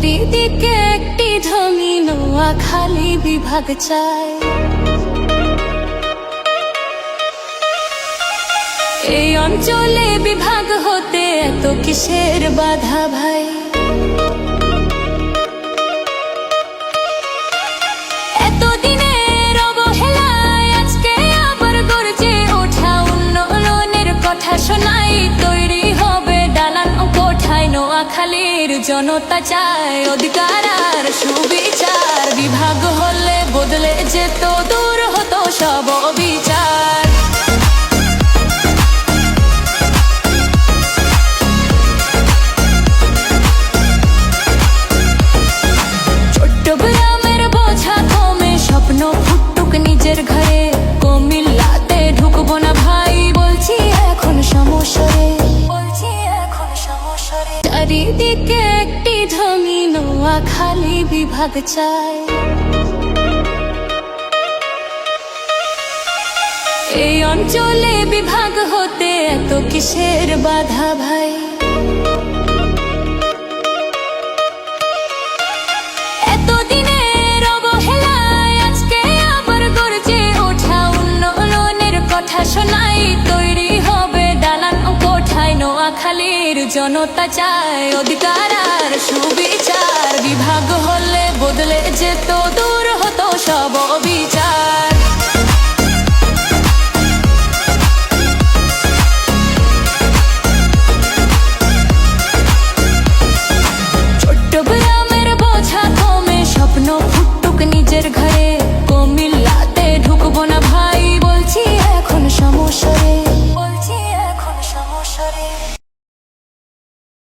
চারিদিকে একটি ঢঙি নোয়াখালী বিভাগ চায়। এই অঞ্চলে বিভাগ হতে এত কিসের বাধা ভাই? এতদিনের অবহেলায় আজকে আবার গর্জে ওঠা উন্নয়নের কথা শোনাই। তৈরি হবে দালান ও কোঠায়, নোয়াখালীর জনতা চায় অধিকার আর সুবিচার। বিভাগ হলে বদলে যেত, দূর হতো সব অবিচার। চট্টগ্রামের বোঝা কমে, স্বপ্ন ফুটুক নিজের ঘরে। কুমিল্লাতে ঢুকবো না ভাই, বলছি এখন সমস্যারে, বলছি এখন সমস্যারে। চারিদিকে একটি ঢঙি নোয়াখালী বিভাগ চায়। এই অঞ্চলে বিভাগ হতে এত কিসের বাধা ভাই? এতদিনের অবহেলায় আজকে আবার গর্জে ওঠা উন্নয়নের কথা শোনাই। তৈরি হবে দালান ও কোঠায়, নোয়াখালীর জনতা চায় অধিকার আর সুবিচার। বিভাগ হলে বদলে যেত, দূর হতো সব অবিচার।